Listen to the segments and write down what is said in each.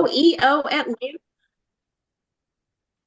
Hello, EO Atlanta.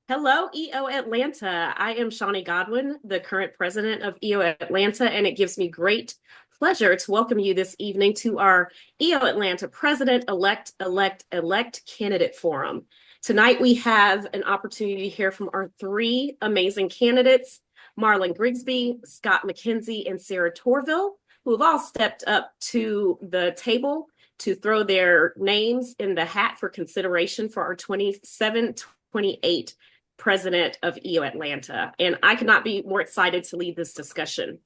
Hello, EO Atlanta. I am Shawnee Godwin, the current president of EO Atlanta, and it gives me great pleasure to welcome you this evening to our EO Atlanta President-elect Candidate Forum. Tonight, we have an opportunity to hear from our three amazing candidates, Marlon Grigsby, Scott McKenzie, and Sarah Torville, who have all stepped up to the table to throw their names in the hat for consideration for our 27-28 president of EO Atlanta. And I could not be more excited to lead this discussion.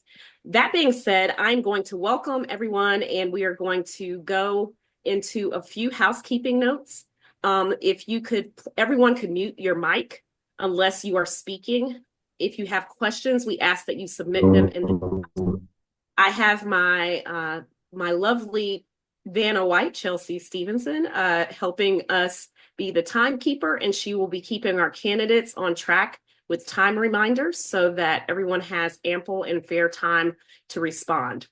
That being said, I'm going to welcome everyone and we are going to go into a few housekeeping notes. If you could, everyone could mute your mic unless you are speaking. If you have questions, we ask that you submit them in the I have my lovely Vanna White, Chelsea Stevenson, helping us be the timekeeper, and she will be keeping our candidates on track with time reminders so that everyone has ample and fair time to respond.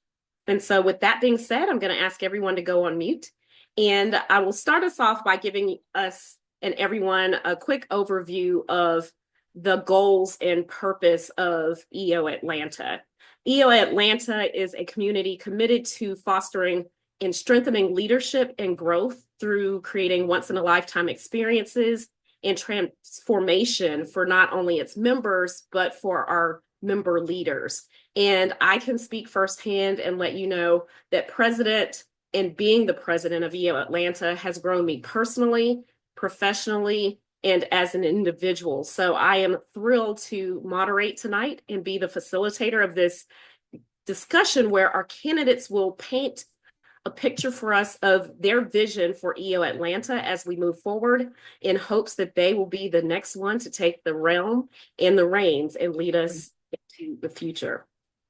And so with that being said, I'm going to ask everyone to go on mute. And I will start us off by giving us and everyone a quick overview of the goals and purpose of EO Atlanta. EO Atlanta is a community committed to fostering and strengthening leadership and growth through creating once-in-a-lifetime experiences and transformation for not only its members, but for our member leaders. And I can speak firsthand and let you know that President and being the president of EO Atlanta has grown me personally, professionally, and as an individual. So I am thrilled to moderate tonight and be the facilitator of this discussion where our candidates will paint a picture for us of their vision for EO Atlanta as we move forward in hopes that they will be the next one to take the realm and the reins and lead us into the future.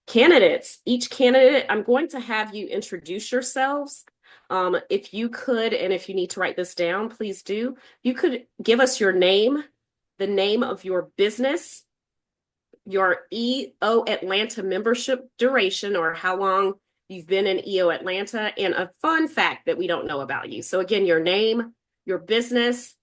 Candidates, each candidate, I'm going to have you introduce yourselves. If you could, and if you need to write this down, please do. You could give us your name, the name of your business, your EO Atlanta membership duration, or how long you've been in EO Atlanta, and a fun fact that we don't know about you. So again, your name, your business,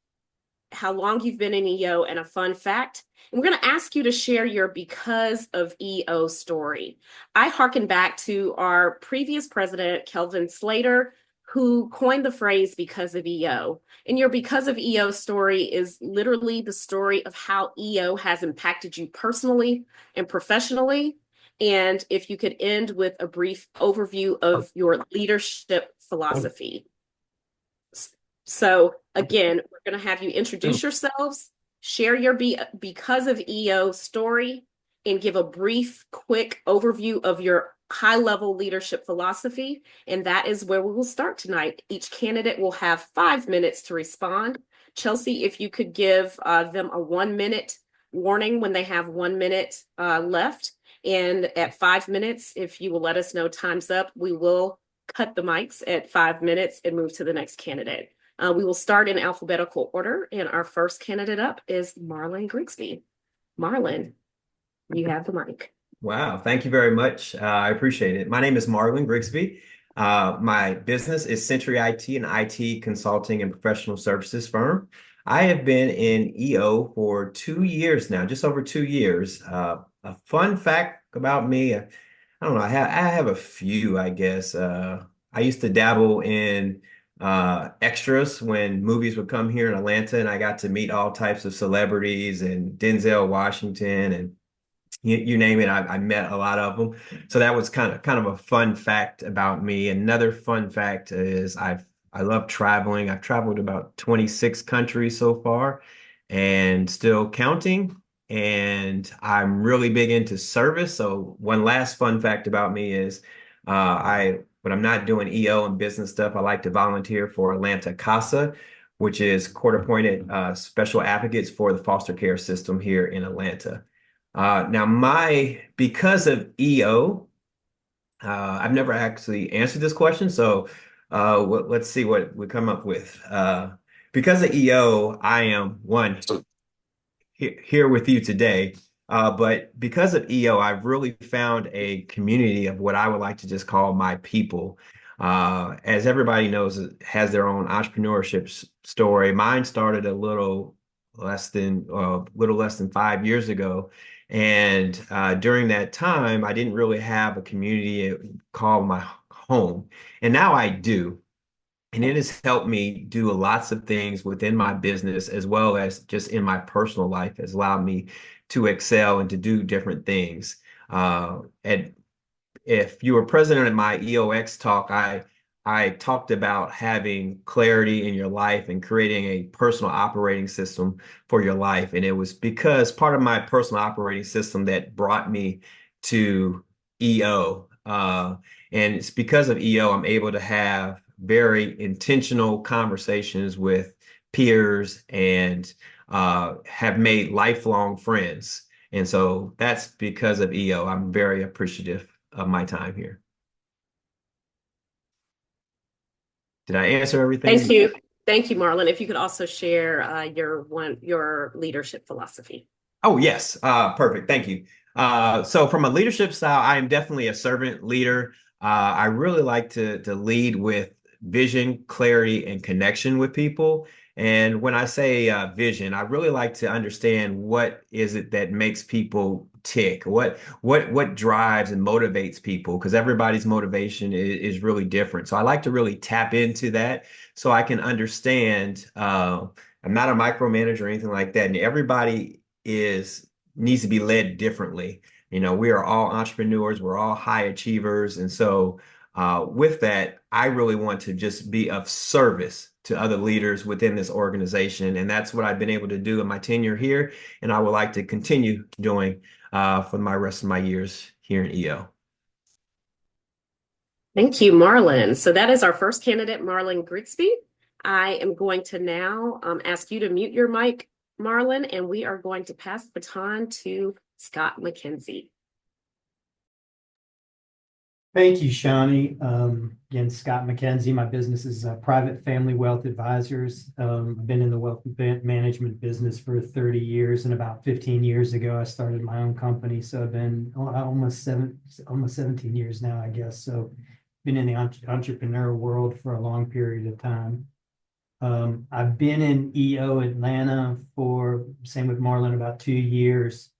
how long you've been in EO, and a fun fact. And we're going to ask you to share your because of EO story. I hearken back to our previous president, Kelvin Slater, who coined the phrase because of EO. And your because of EO story is literally the story of how EO has impacted you personally and professionally. And if you could end with a brief overview of your leadership philosophy. So again, we're going to have you introduce yourselves, share your because of EO story, and give a brief, quick overview of your high-level leadership philosophy. And that is where we will start tonight. Each candidate will have 5 minutes to respond. Chelsea, if you could give them a 1-minute warning when they have 1 minute left. And at 5 minutes, if you will let us know time's up, we will cut the mics at 5 minutes and move to the next candidate. We will start in alphabetical order, and our first candidate up is Marlon Grigsby. Marlon, you have the mic. Wow, thank you very much. I appreciate it. My name is Marlon Grigsby. My business is Century IT, an IT consulting and professional services firm. I have been in EO for 2 years now, just over 2 years. A fun fact about me, I don't know, I have a few, I guess. I used to dabble in extras when movies would come here in Atlanta, and I got to meet all types of celebrities and Denzel Washington and you name it. I met a lot of them. So that was kind of a fun fact about me. Another fun fact is I love traveling. I've traveled about 26 countries so far and still counting. And I'm really big into service. So one last fun fact about me is when I'm not doing EO and business stuff, I like to volunteer for Atlanta CASA, which is court-appointed special advocates for the foster care system here in Atlanta. Now, because of EO, I've never actually answered this question, so let's see what we come up with. Because of EO, I am here with you today. But because of EO, I've really found a community of what I would like to just call my people. As everybody knows, it has their own entrepreneurship story. Mine started little less than 5 years ago. And during that time, I didn't really have a community called my home. And now I do. And it has helped me do lots of things within my business as well as just in my personal life, has allowed me to excel and to do different things. And if you were present at my EOX talk, I talked about having clarity in your life and creating a personal operating system for your life. And it was because part of my personal operating system that brought me to EO. And it's because of EO, I'm able to have very intentional conversations with peers and have made lifelong friends. And so that's because of EO. I'm very appreciative of my time here. Did I answer Thank everything? you. Thank you, Marlon. If you could also share your leadership philosophy. Oh, yes. Perfect. Thank you. So from a leadership style, I am definitely a servant leader. I really like to lead with vision, clarity, and connection with people. And when I say vision, I really like to understand what is it that makes people tick, what drives and motivates people, because everybody's motivation is really different. So I like to really tap into that so I can understand. I'm not a micromanager or anything like that, and everybody is needs to be led differently. You know, we are all entrepreneurs, we're all high achievers. And so with that, I really want to just be of service to other leaders within this organization. And that's what I've been able to do in my tenure here. And I would like to continue doing for my rest of my years here in EO. Thank you, Marlon. So that is our first candidate, Marlon Grigsby. I am going to now ask you to mute your mic, Marlon, and we are going to pass the baton to Scott McKenzie. Thank you, Shawnee. Again, Scott McKenzie. My business is Private Family Wealth Advisors. I've been in the wealth management business for 30 years, and about 15 years ago, I started my own company. So I've been almost 17 years now, I guess. So been in the entrepreneur world for a long period of time. I've been in EO Atlanta for, same with Marlon, about 2 years.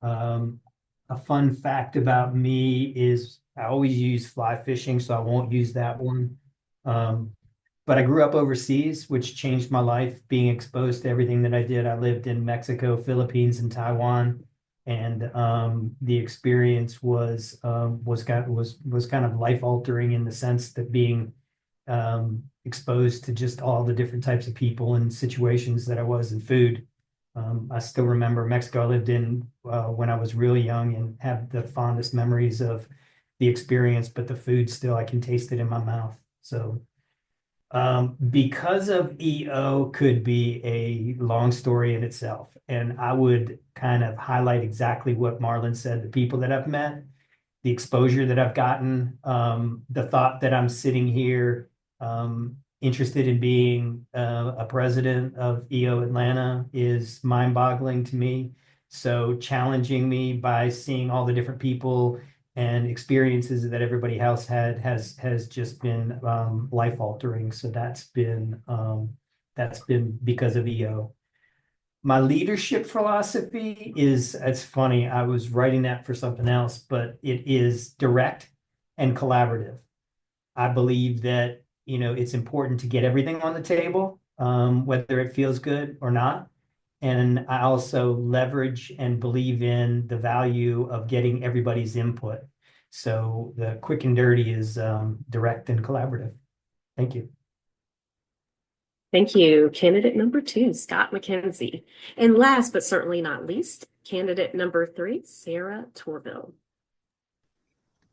A fun fact about me is I always use fly fishing, so I won't use that one. But I grew up overseas, which changed my life, being exposed to everything that I did. I lived in Mexico, Philippines, and Taiwan, and the experience was kind of life altering in the sense that being exposed to just all the different types of people and situations that I was in food. I still remember Mexico I lived in when I was really young and have the fondest memories of the experience, but the food still, I can taste it in my mouth. So because of EO could be a long story in itself. And I would kind of highlight exactly what Marlon said, the people that I've met, the exposure that I've gotten, the thought that I'm sitting here interested in being a president of EO Atlanta is mind-boggling to me. So challenging me by seeing all the different people and experiences that everybody else had has just been life-altering. So that's been because of EO. My leadership philosophy is, it's funny, I was writing that for something else, but it is direct and collaborative. I believe that it's important to get everything on the table, whether it feels good or not. And I also leverage and believe in the value of getting everybody's input. So the quick and dirty is direct and collaborative. Thank you. Thank you. Candidate number 2, Scott McKenzie. And last but certainly not least, candidate number 3, Sarah Torville.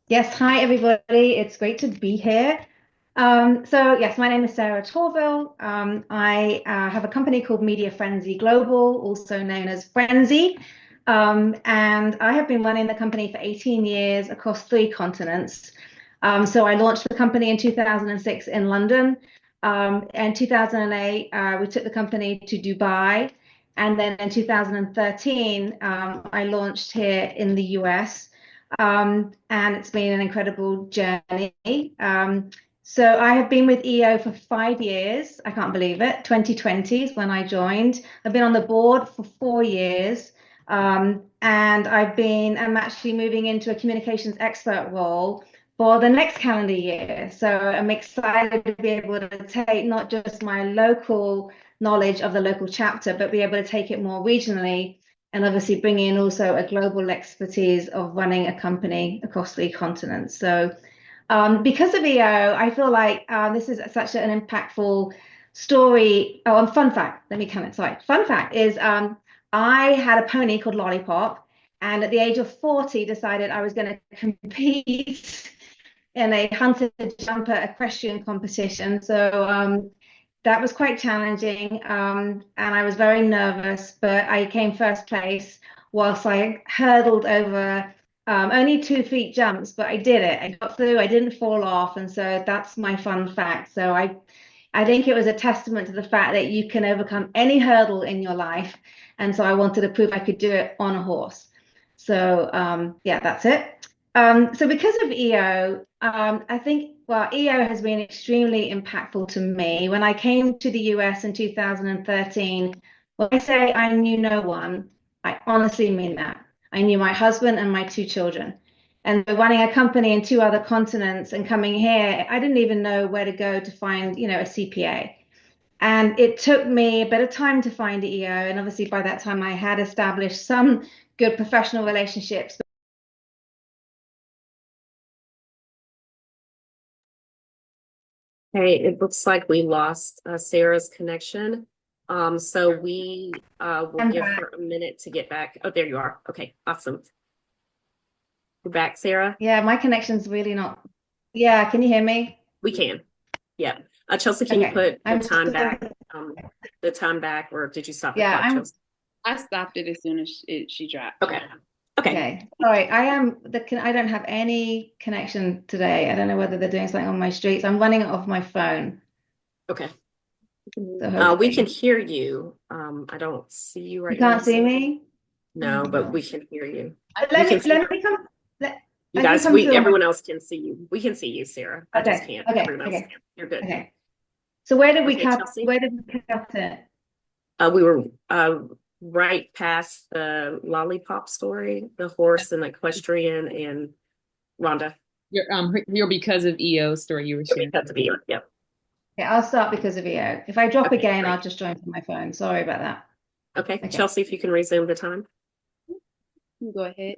Yes, hi everybody. It's great to be here. So yes, my name is Sarah Torville. I have a company called Media Frenzy Global, also known as Frenzy. And I have been running the company for 18 years across 3 continents. So I launched the company in 2006 in London. In 2008, we took the company to Dubai. And then in 2013, I launched here in the US. And it's been an incredible journey. So I have been with EO for 5 years. I can't believe it. 2020 is when I joined. I've been on the board for 4 years. And I'm actually moving into a communications expert role for the next calendar year. So I'm excited to be able to take not just my local knowledge of the local chapter, but be able to take it more regionally and obviously bring in also a global expertise of running a company across 3 continents. So because of EO, I feel like this is such an impactful story. Oh, and fun fact, let me come in. Sorry. Fun fact is I had a pony called Lollipop, and at the age of 40, decided I was going to compete in a hunter jumper equestrian competition. So that was quite challenging, and I was very nervous, but I came first place whilst I hurdled over only 2 feet jumps, but I did it. I got through, I didn't fall off, and so that's my fun fact. So I think it was a testament to the fact that you can overcome any hurdle in your life, and so I wanted to prove I could do it on a horse. So yeah, that's it. So because of EO, I think, well, EO has been extremely impactful to me. When I came to the US in 2013, when I say I knew no one, I honestly mean that. I knew my husband and my 2 children. And running a company in 2 other continents and coming here, I didn't even know where to go to find, a CPA. And it took me a bit of time to find EO. And obviously by that time I had established some good professional relationships. Hey, it looks like we lost Sarah's connection. So we will I'm give back. her a minute to get back. Oh, there you are. Okay, awesome. You're back, Sarah? Yeah, my connection's really not. Yeah, can you hear me? We can. Yeah. Chelsea, can you Okay. put the I'm time still, back? The time back, or did you stop the yeah, clock, I'm Chelsea? I stopped it as soon as she dropped. Okay. Okay. okay. Sorry, I don't have any connection today. I don't know whether they're doing something on my streets. I'm running it off my phone. Okay. So We hopefully can hear you. I don't see you right you can't now. see me. No, but we can hear you. Let can me see let me come. You I can guys, come through on my. everyone else can see you. We can see you, Sarah. I just Okay. can't. Okay. Everyone else Okay. can. You're good. Okay. So where did we Okay, cut? Chelsea? Where did we cut it? We were right past the lollipop story, the horse and equestrian and Rhonda. Your because of EO story you were sharing. That's the yep. Okay, I'll start because of EO. If I drop Okay, again, great. I'll just join from my phone. Sorry about that. Okay, Chelsea, if you can resume the time. Go ahead.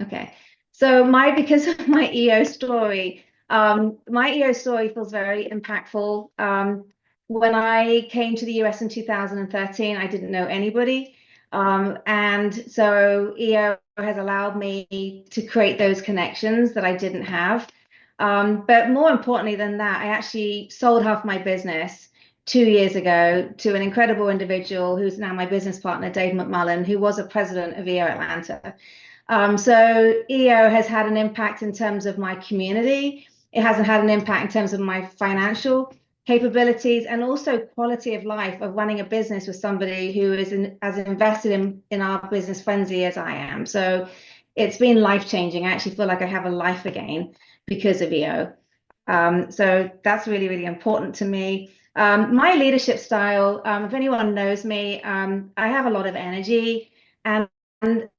Okay. So because of my EO story, my EO story feels very impactful. When I came to the US in 2013, I didn't know anybody. And so EO has allowed me to create those connections that I didn't have. But more importantly than that, I actually sold half my business 2 years ago to an incredible individual who's now my business partner, Dave McMullen, who was a president of EO Atlanta. So EO has had an impact in terms of my community. It hasn't had an impact in terms of my financial capabilities and also quality of life of running a business with somebody who is as invested in our business frenzy as I am. So it's been life-changing. I actually feel like I have a life again because of EO. So that's really, really important to me. My leadership style, if anyone knows me, I have a lot of energy and I'm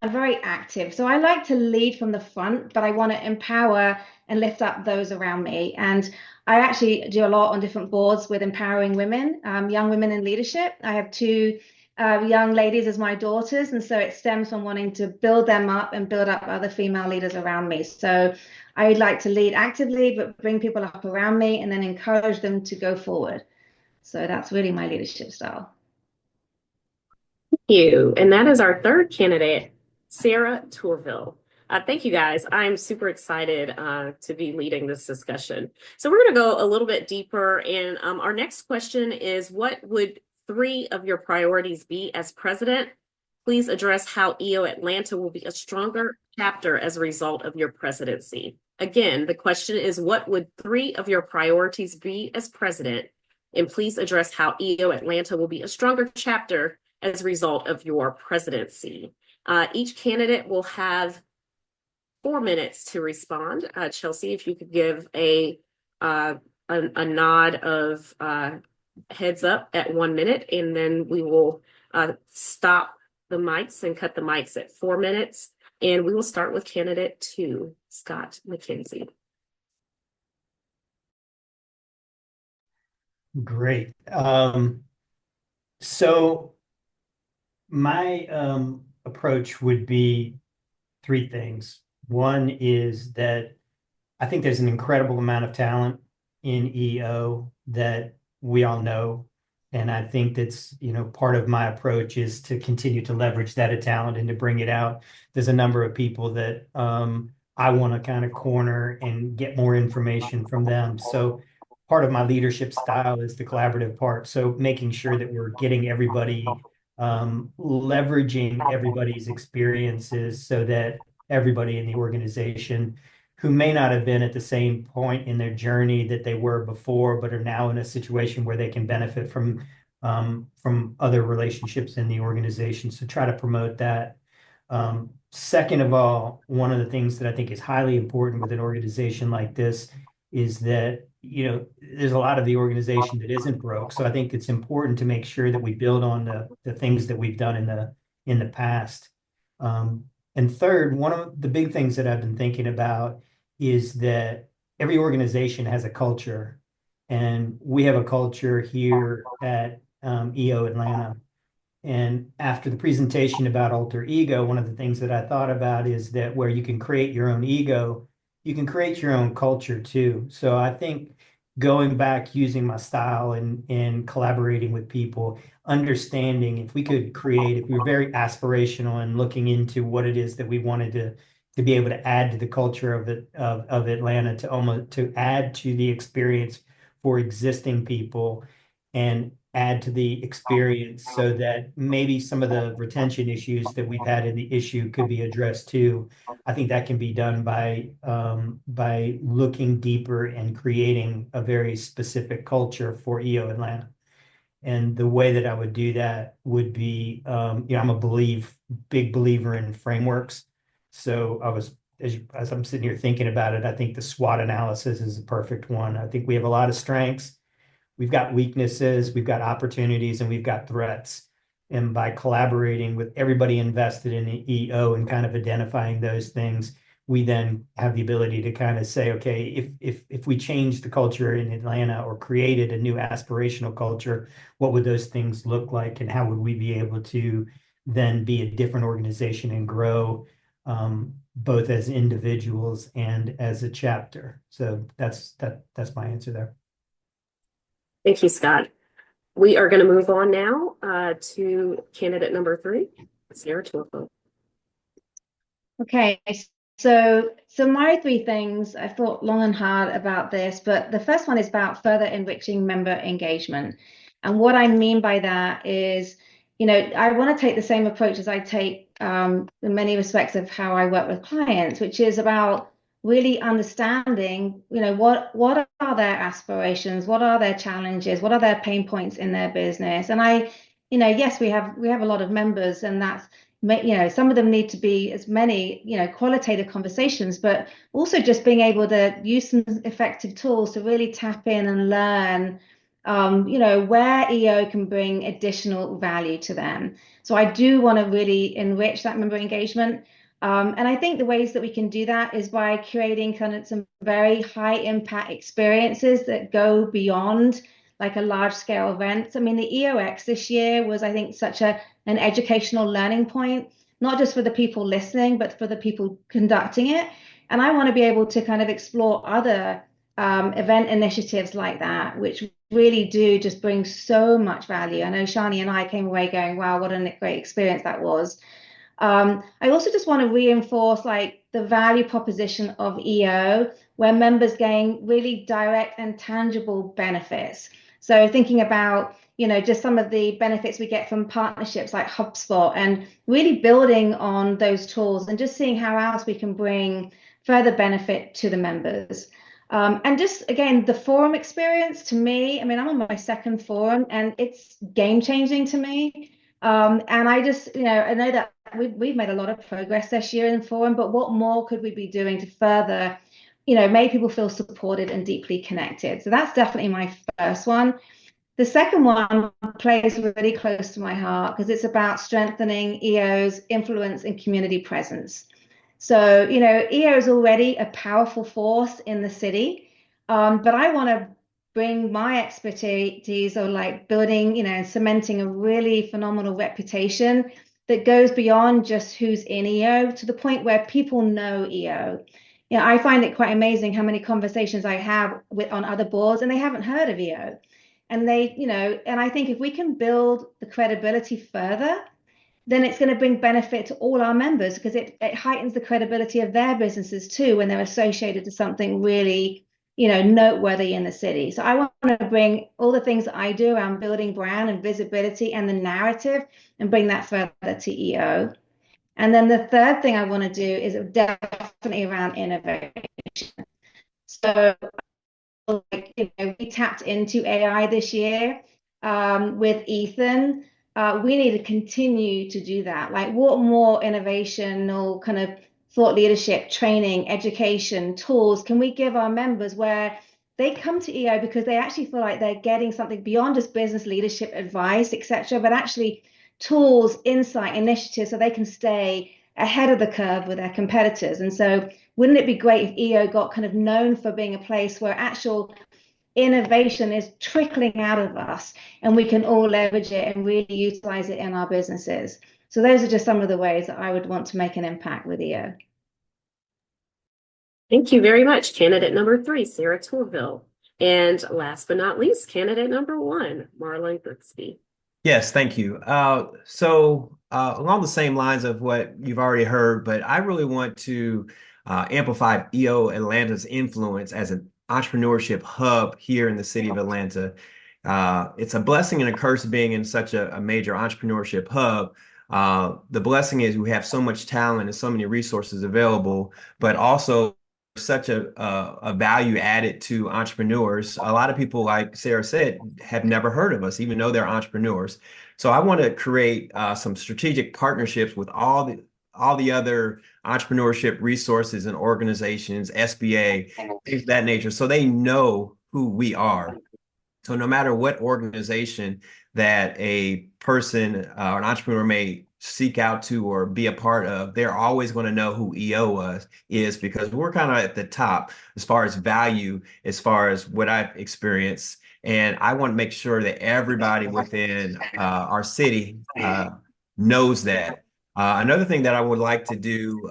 very active. So I like to lead from the front, but I want to empower and lift up those around me. And I actually do a lot on different boards with empowering women, young women in leadership. I have 2 young ladies as my daughters, and so it stems from wanting to build them up and build up other female leaders around me. So I would like to lead actively, but bring people up around me and then encourage them to go forward. So that's really my leadership style. Thank you. And that is our third candidate, Sarah Tourville. Thank you, guys. I'm super excited to be leading this discussion. So we're going to go a little bit deeper. And our next question is, what would 3 of your priorities be as president? Please address how EO Atlanta will be a stronger chapter as a result of your presidency. Again, the question is, what would 3 of your priorities be as president? And please address how EO Atlanta will be a stronger chapter as a result of your presidency. Each candidate will have 4 minutes to respond. Chelsea, if you could give a a nod of heads up at 1 minute, and then we will stop the mics and cut the mics at 4 minutes. And we will start with candidate 2, Scott McKenzie. Great. So my approach would be three things. One is that I think there's an incredible amount of talent in EO that we all know. And I think that's, part of my approach is to continue to leverage that talent and to bring it out. There's a number of people that I want to kind of corner and get more information from them. So part of my leadership style is the collaborative part. So making sure that we're getting everybody, leveraging everybody's experiences so that everybody in the organization who may not have been at the same point in their journey that they were before, but are now in a situation where they can benefit from other relationships in the organization. So try to promote that. Second of all, one of the things that I think is highly important with an organization like this is that, there's a lot of the organization that isn't broke. So I think it's important to make sure that we build on the things that we've done in the past. And third, one of the big things that I've been thinking about is that every organization has a culture, and we have a culture here at EO Atlanta. And after the presentation about alter ego, one of the things that I thought about is that where you can create your own ego, you can create your own culture too. So I think going back, using my style and collaborating with people, understanding if we were very aspirational and looking into what it is that we wanted to be able to add to the culture of Atlanta, to add to the experience for existing people and add to the experience so that maybe some of the retention issues that we've had in the issue could be addressed too. I think that can be done by looking deeper and creating a very specific culture for EO Atlanta. And the way that I would do that would be, I'm a big believer in frameworks. So as I'm sitting here thinking about it, I think the SWOT analysis is a perfect one. I think we have a lot of strengths. We've got weaknesses, we've got opportunities, and we've got threats. And by collaborating with everybody invested in the EO and kind of identifying those things, we then have the ability to kind of say, okay, if we change the culture in Atlanta or created a new aspirational culture, what would those things look like, and how would we be able to then be a different organization and grow both as individuals and as a chapter? So that's my answer there. Thank you, Scott. We are going to move on now to candidate number 3, Sarah Torville. Okay, so my three things, I thought long and hard about this, but the first one is about further enriching member engagement. And what I mean by that is, I want to take the same approach as I take in many respects of how I work with clients, which is about really understanding, what are their aspirations, what are their challenges, what are their pain points in their business. And yes, we have a lot of members, and that's, some of them need to be as many, qualitative conversations, but also just being able to use some effective tools to really tap in and learn, where EO can bring additional value to them. So I do want to really enrich that member engagement. And I think the ways that we can do that is by creating kind of some very high impact experiences that go beyond like a large scale event. I mean, the EOX this year was, I think, such an educational learning point, not just for the people listening, but for the people conducting it. And I want to be able to kind of explore other event initiatives like that, which really do just bring so much value. I know Shani and I came away going, wow, what a great experience that was. I also just want to reinforce like the value proposition of EO, where members gain really direct and tangible benefits. So thinking about, just some of the benefits we get from partnerships like HubSpot, and really building on those tools and just seeing how else we can bring further benefit to the members. And just, again, the forum experience to me, I mean, I'm on my second forum and it's game changing to me. And I just, I know that we've made a lot of progress this year in the forum, but what more could we be doing to further, made people feel supported and deeply connected. So that's definitely my first one. The second one plays really close to my heart because it's about strengthening EO's influence and community presence. So, EO is already a powerful force in the city, but I want to bring my expertise or like building, and cementing a really phenomenal reputation that goes beyond just who's in EO to the point where people know EO. I find it quite amazing how many conversations I have on other boards and they haven't heard of EO. And and I think if we can build the credibility further, then it's going to bring benefit to all our members because it heightens the credibility of their businesses too when they're associated to something really, noteworthy in the city. So I want to bring all the things that I do around building brand and visibility and the narrative and bring that further to EO. And then the third thing I want to do is definitely around innovation. So we tapped into AI this year with Ethan. We need to continue to do that. Like, what more innovational kind of thought leadership, training, education, tools can we give our members where they come to EO because they actually feel like they're getting something beyond just business leadership advice, etc., but actually tools, insight, initiatives so they can stay ahead of the curve with their competitors. And so wouldn't it be great if EO got kind of known for being a place where actual innovation is trickling out of us and we can all leverage it and really utilize it in our businesses? So those are just some of the ways that I would want to make an impact with EO. Thank you very much, candidate number 3, Sarah Torville. And last but not least, candidate number 1, Marlon Grigsby. Yes, thank you. So along the same lines of what you've already heard, but I really want to amplify EO Atlanta's influence as an entrepreneurship hub here in the city of Atlanta. It's a blessing and a curse being in such a major entrepreneurship hub. The blessing is we have so much talent and so many resources available, but also such a value added to entrepreneurs. A lot of people, like Sarah said, have never heard of us, even though they're entrepreneurs. So I want to create some strategic partnerships with all the other entrepreneurship resources and organizations, SBA, things of that nature, so they know who we are. So no matter what organization that a person or an entrepreneur may seek out to or be a part of, they're always going to know who EO is because we're kind of at the top as far as value, as far as what I've experienced. And I want to make sure that everybody within our city knows that. Another thing that I would like to do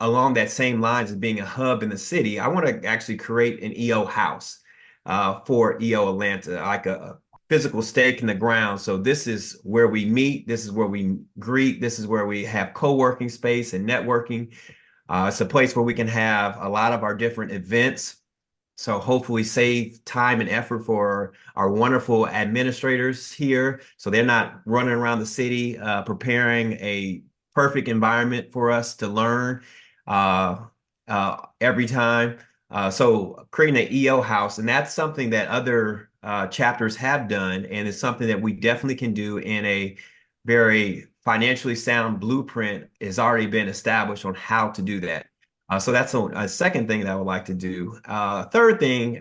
along that same lines of being a hub in the city, I want to actually create an EO house for EO Atlanta, like a physical stake in the ground. So this is where we meet. This is where we greet. This is where we have co-working space and networking. It's a place where we can have a lot of our different events. So hopefully save time and effort for our wonderful administrators here. So they're not running around the city preparing a perfect environment for us to learn every time. So creating an EO house, and that's something that other chapters have done, and it's something that we definitely can do in a very financially sound blueprint has already been established on how to do that. So that's a second thing that I would like to do. Third thing,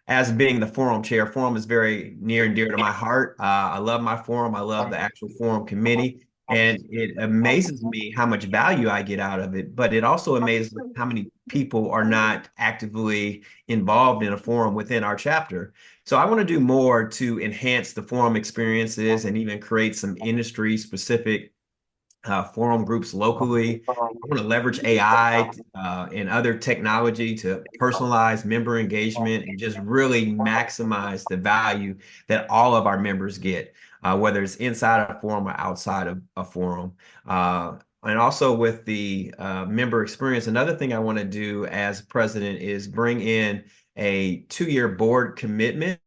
as being the forum chair, forum is very near and dear to my heart. I love my forum. I love the actual forum committee. And it amazes me how much value I get out of it, but it also amazes me how many people are not actively involved in a forum within our chapter. So I want to do more to enhance the forum experiences and even create some industry-specific forum groups locally. I want to leverage AI and other technology to personalize member engagement and just really maximize the value that all of our members get. Whether it's inside a forum or outside of a forum. And also with the member experience, another thing I want to do as president is bring in a 2-year board commitment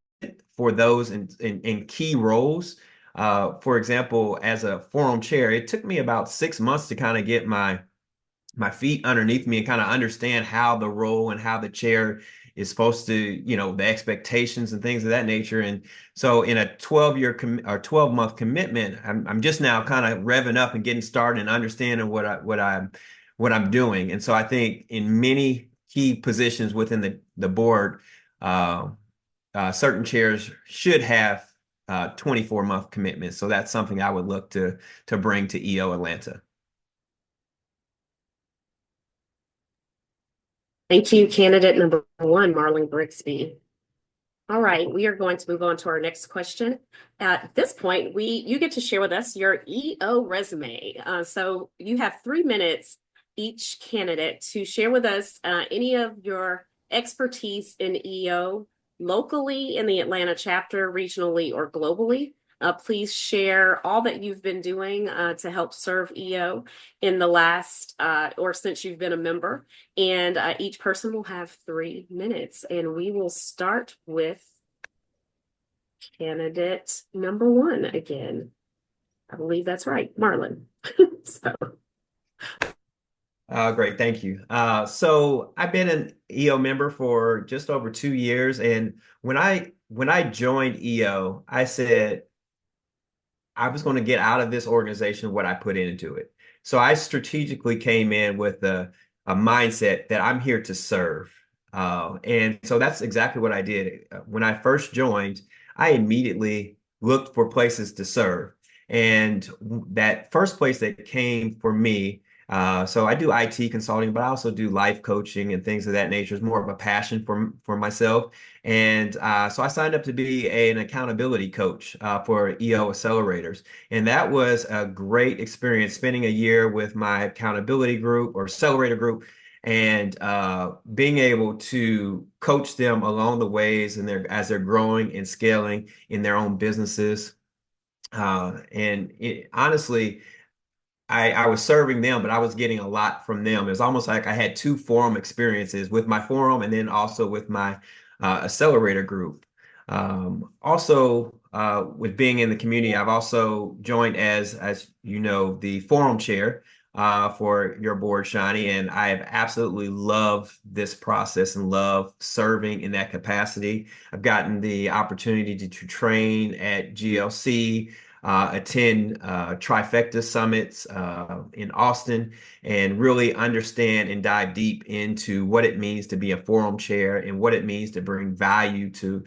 for those in key roles. For example, as a forum chair, it took me about 6 months to kind of get my feet underneath me and kind of understand how the role and how the chair is supposed to, the expectations and things of that nature. And so in a 12-month commitment, I'm just now kind of revving up and getting started and understanding what I'm doing. And so I think in many key positions within the board, certain chairs should have 24-month commitments. So that's something I would look to bring to EO Atlanta. Thank you, candidate number one, Marlon Grigsby. All right, we are going to move on to our next question. At this point, you get to share with us your EO resume. So you have 3 minutes each candidate to share with us any of your expertise in EO locally in the Atlanta chapter, regionally, or globally. Please share all that you've been doing to help serve EO in the last or since you've been a member. And each person will have 3 minutes. And we will start with candidate number one again. I believe that's right, Marlon. So. Great, thank you. So I've been an EO member for just over 2 years. And when I joined EO, I said, I was going to get out of this organization what I put into it. So I strategically came in with a mindset that I'm here to serve. And so that's exactly what I did. When I first joined, I immediately looked for places to serve. And that first place that came for me, so I do IT consulting, but I also do life coaching and things of that nature. It's more of a passion for myself. And so I signed up to be an accountability coach for EO accelerators. And that was a great experience, spending a year with my accountability group or accelerator group and being able to coach them along the ways and as they're growing and scaling in their own businesses. Honestly, I was serving them, but I was getting a lot from them. It was almost like I had 2 forum experiences with my forum and then also with my accelerator group. Also, with being in the community, I've also joined as you know, the forum chair for your board, Shani, and I have absolutely loved this process and love serving in that capacity. I've gotten the opportunity to train at GLC, attend trifecta summits in Austin, and really understand and dive deep into what it means to be a forum chair and what it means to bring value to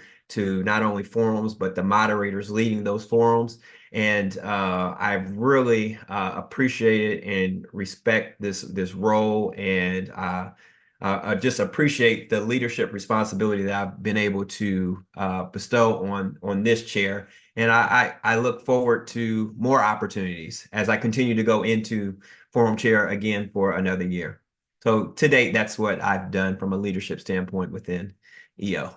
not only forums, but the moderators leading those forums. And I've really appreciated and respect this role, and I just appreciate the leadership responsibility that I've been able to bestow on this chair. And I look forward to more opportunities as I continue to go into forum chair again for another year. So to date, that's what I've done from a leadership standpoint within EO.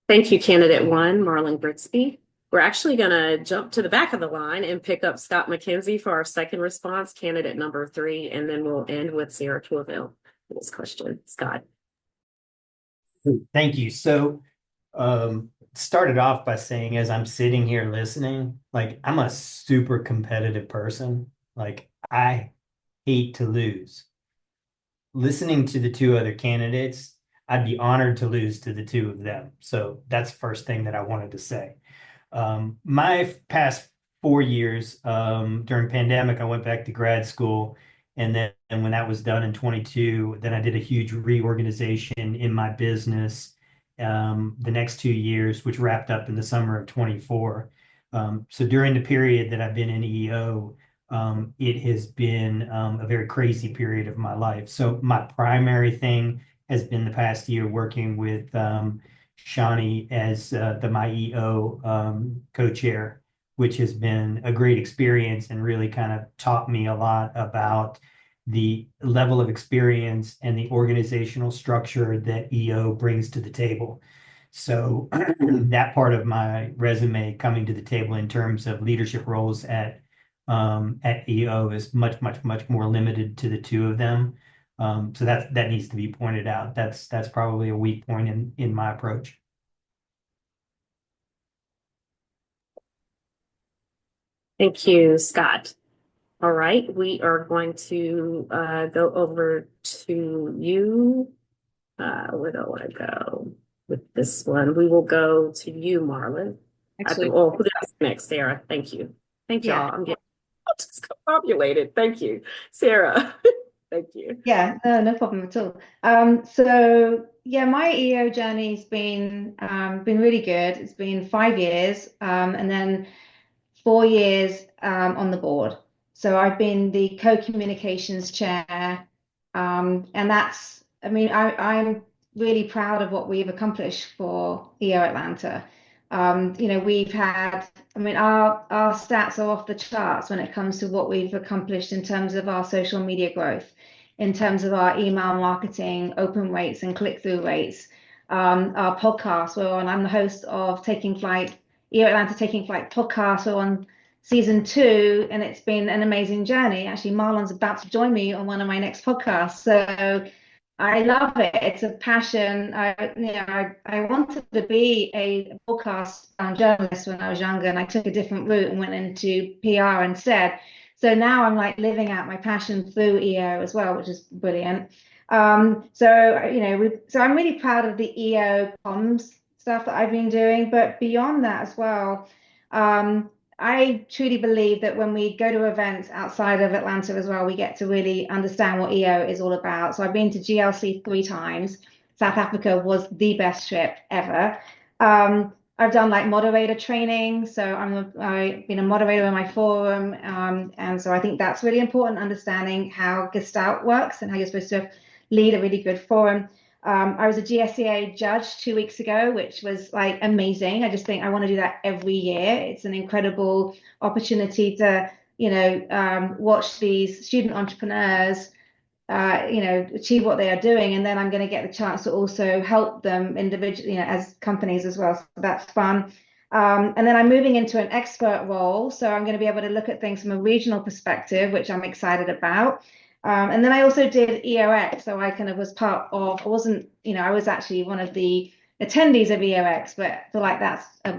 Thank you, candidate one, Marlon Grigsby. We're actually going to jump to the back of the line and pick up Scott McKenzie for our second response, candidate number 3, and then we'll end with Sarah Tourville for this question. Scott. Thank you. So started off by saying, as I'm sitting here listening, like, I'm a super competitive person. Like, I hate to lose. Listening to the 2 other candidates, I'd be honored to lose to the 2 of them. So that's the first thing that I wanted to say. My past 4 years, during pandemic, I went back to grad school. And then when that was done in 22, then I did a huge reorganization in my business the next 2 years, which wrapped up in the summer of 24. So during the period that I've been in EO, it has been a very crazy period of my life. So my primary thing has been the past year working with Shani as my EO co-chair, which has been a great experience and really kind of taught me a lot about the level of experience and the organizational structure that EO brings to the table. So that part of my resume coming to the table in terms of leadership roles at EO is much more limited to the 2 of them. So that needs to be pointed out. That's probably a weak point in my approach. Thank you, Scott. All right, we are going to go over to you. Where do I want to go with this one? We will go to you, Marlon. Actually, Who's next? Sarah. Thank you. Thank Yeah. y'all. I'm getting discombobulated. Thank you, Sarah. Thank you. Yeah, no problem at all. So yeah, my EO journey's been really good. It's been 5 years, and then 4 years on the board. So I've been the co-communications chair, and I mean, I'm really proud of what we've accomplished for EO Atlanta. We've had, I mean, our stats are off the charts when it comes to what we've accomplished in terms of our social media growth, in terms of our email marketing, open rates, and click-through rates. Our podcast, I'm the host of Taking Flight, EO Atlanta Taking Flight podcast. We're on season 2, and it's been an amazing journey. Actually, Marlon's about to join me on one of my next podcasts. So I love it. It's a passion. I wanted to be a podcast journalist when I was younger, and I took a different route and went into PR instead. So now I'm like living out my passion through EO as well, which is brilliant. So I'm really proud of the EO comms stuff that I've been doing, but beyond that as well, I truly believe that when we go to events outside of Atlanta as well, we get to really understand what EO is all about. So I've been to GLC 3 times. South Africa was the best trip ever. I've done like moderator training, so I've been a moderator in my forum, and so I think that's really important, understanding how Gestalt works and how you're supposed to lead a really good forum. I was a GSEA judge 2 weeks ago, which was like amazing. I just think I want to do that every year. It's an incredible opportunity to, watch these student entrepreneurs, achieve what they are doing. And then I'm going to get the chance to also help them individually, as companies as well. So that's fun. And then I'm moving into an expert role. So I'm going to be able to look at things from a regional perspective, which I'm excited about. And then I also did EOX, so I kind of was I was actually one of the attendees of EOX, but I feel like that's a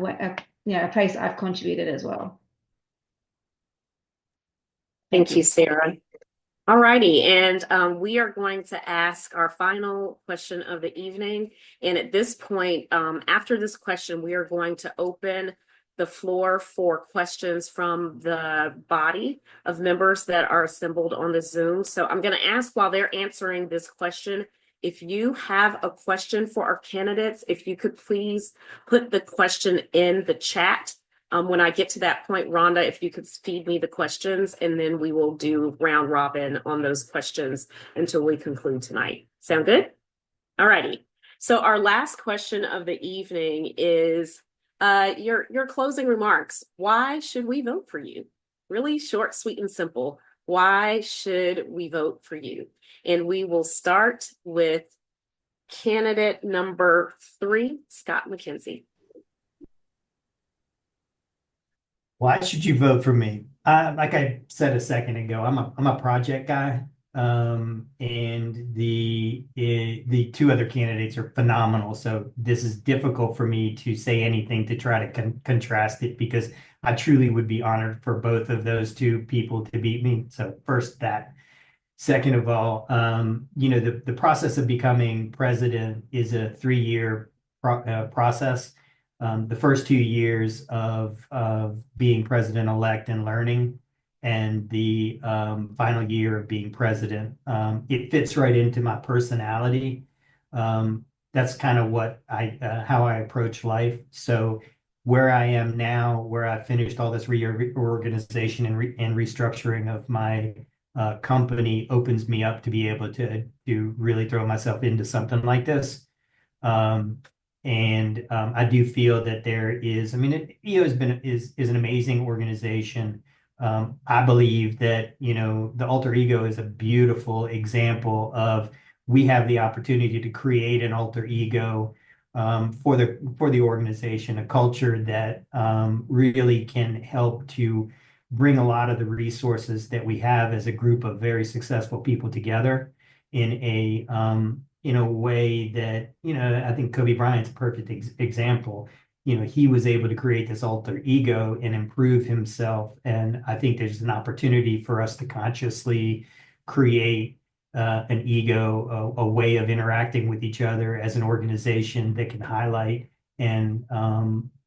place that I've contributed as well. Thank you, Sarah. All righty, and we are going to ask our final question of the evening. And at this point, after this question, we are going to open the floor for questions from the body of members that are assembled on the Zoom. So I'm going to ask, while they're answering this question, if you have a question for our candidates, if you could please put the question in the chat. When I get to that point, Rhonda, if you could feed me the questions, and then we will do round robin on those questions until we conclude tonight. Sound good? All righty. So our last question of the evening is your closing remarks. Why should we vote for you? Really short, sweet, and simple. Why should we vote for you? And we will start with candidate number 3, Scott McKenzie. Why should you vote for me? Like I said a second ago, I'm a project guy, and the 2 other candidates are phenomenal. So this is difficult for me to say anything to try to contrast it, because I truly would be honored for both of those 2 people to beat me. So first that. Second of all, the process of becoming president is a 3-year process. The first 2 years of being president-elect and learning, and the final year of being president, it fits right into my personality. That's kind of what how I approach life. So where I am now, where I finished all this reorganization and restructuring of my company, opens me up to be able to really throw myself into something like this. And I do feel that there is, EO is an amazing organization. I believe that, the alter ego is a beautiful example of, we have the opportunity to create an alter ego for the organization, a culture that really can help to bring a lot of the resources that we have as a group of very successful people together in a way that, I think Kobe Bryant's a perfect example. He was able to create this alter ego and improve himself. And I think there's an opportunity for us to consciously create an ego, a way of interacting with each other as an organization that can highlight and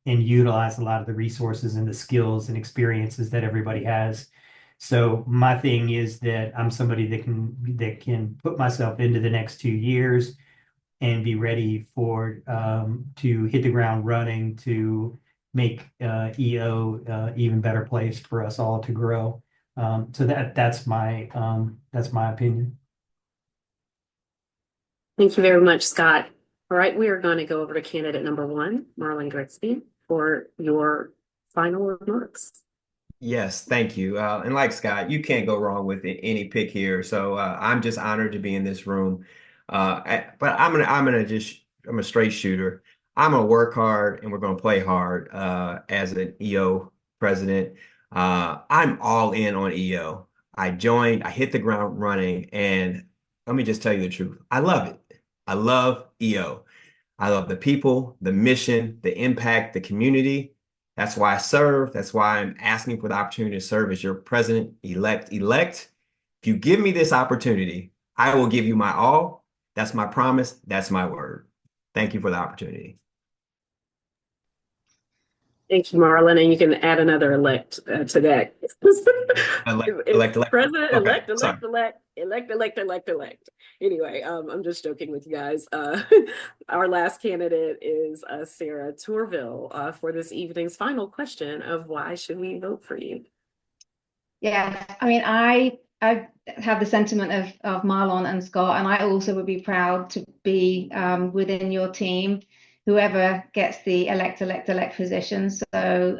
utilize a lot of the resources and the skills and experiences that everybody has. So my thing is that I'm somebody that can put myself into the next 2 years and be ready for to hit the ground running to make EO even better place for us all to grow. So that's my opinion. Thank you very much, Scott. All right, we are going to go over to candidate number one, Marlon Grigsby, for your final remarks. Yes, thank you. And like Scott, you can't go wrong with any pick here. So I'm just honored to be in this room. But I'm a straight shooter. I'm gonna work hard and we're gonna play hard as an EO president. I'm all in on EO. I joined, I hit the ground running, and let me just tell you the truth. I love it. I love EO. I love the people, the mission, the impact, the community. That's why I serve. That's why I'm asking for the opportunity to serve as your president-elect. If you give me this opportunity, I will give you my all. That's my promise. That's my word. Thank you for the opportunity. Thank you, Marlon, and you can add another elect to that. Elect. President, Okay, sorry. elect. Anyway, I'm just joking with you guys. Our last candidate is Sarah Tourville for this evening's final question of why should we vote for you? Yeah, I mean, I have the sentiment of Marlon and Scott, and I also would be proud to be within your team, whoever gets the elect position. So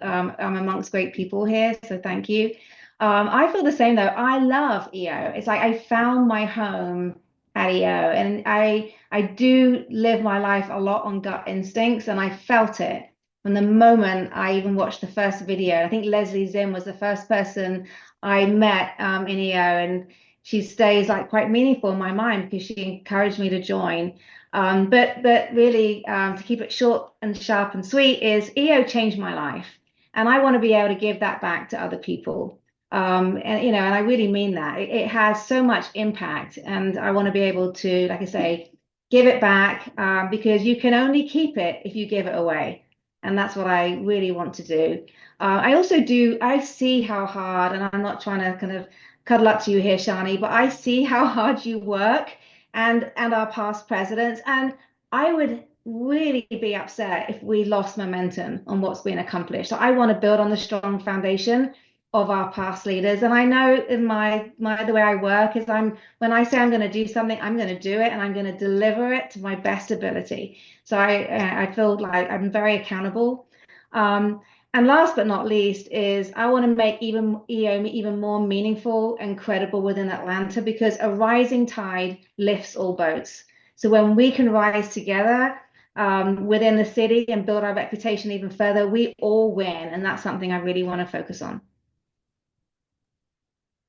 I'm amongst great people here, so thank you. I feel the same though. I love EO. It's like I found my home at EO, and I do live my life a lot on gut instincts, and I felt it from the moment I even watched the first video. I think Leslie Zim was the first person I met in EO, and she stays like quite meaningful in my mind because she encouraged me to join. But really, to keep it short and sharp and sweet, is EO changed my life, and I want to be able to give that back to other people. And I really mean that. It has so much impact, and I want to be able to, like I say, give it back because you can only keep it if you give it away. And that's what I really want to do. I see how hard, and I'm not trying to kind of cuddle up to you here, Shani, but I see how hard you work and our past presidents. And I would really be upset if we lost momentum on what's been accomplished. So I want to build on the strong foundation of our past leaders. And I know in the way I work is when I say I'm going to do something, I'm going to do it and I'm going to deliver it to my best ability. So I feel like I'm very accountable. And last but not least is I want to make EO even more meaningful and credible within Atlanta, because a rising tide lifts all boats. So when we can rise together within the city and build our reputation even further, we all win. And that's something I really want to focus on.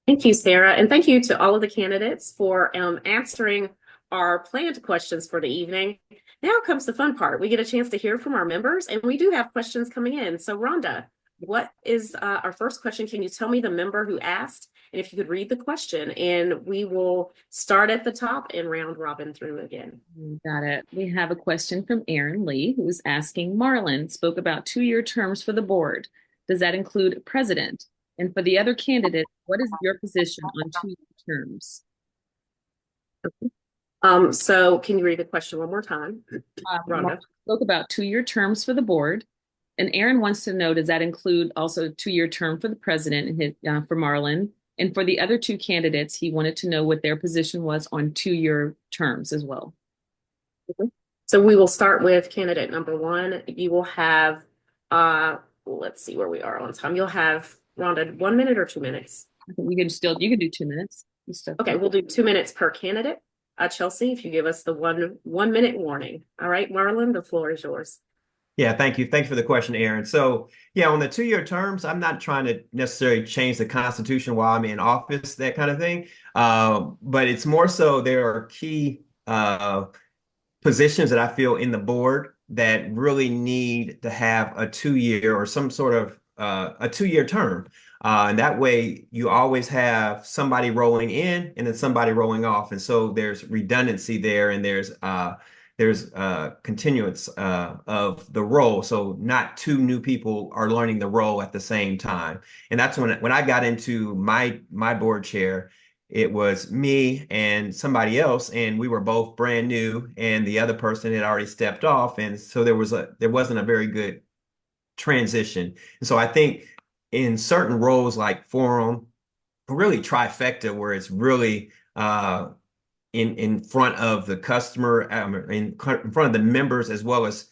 Thank you, Sarah. And thank you to all of the candidates for answering our planned questions for the evening. Now comes the fun part. We get a chance to hear from our members, and we do have questions coming in. So Rhonda, what is our first question? Can you tell me the member who asked? And if you could read the question, and we will start at the top and round robin through again. Got it. We have a question from Aaron Lee, who is asking, Marlon spoke about 2-year terms for the board. Does that include president? And for the other candidates, what is your position on 2-year terms? Okay. So can you read the question one more time, Rhonda? Spoke about 2-year terms for the board. And Aaron wants to know, does that include also a 2-year term for the president and for Marlon? And for the other 2 candidates, he wanted to know what their position was on 2-year terms as well. Okay. So we will start with candidate number 1. You will have, let's see where we are on time. You'll have, Rhonda, 1 minute or 2 minutes? I think you can do 2 minutes. Okay, we'll do 2 minutes per candidate. Chelsea, if you give us the one minute warning. All right, Marlon, the floor is yours. Yeah, thank you. Thank you for the question, Aaron. So, yeah, on the 2-year terms, I'm not trying to necessarily change the Constitution while I'm in office, that kind of thing. But it's more so there are key positions that I feel in the board that really need to have a 2-year or some sort of a 2-year term. And that way you always have somebody rolling in and then somebody rolling off. And so there's redundancy there, and there's there's continuance of the role. So not two new people are learning the role at the same time. And that's when I got into my board chair, it was me and somebody else, and we were both brand new, and the other person had already stepped off. And so there wasn't a very good transition. And so I think in certain roles like forum, really trifecta, where it's really in front of the customer, in front of the members, as well as,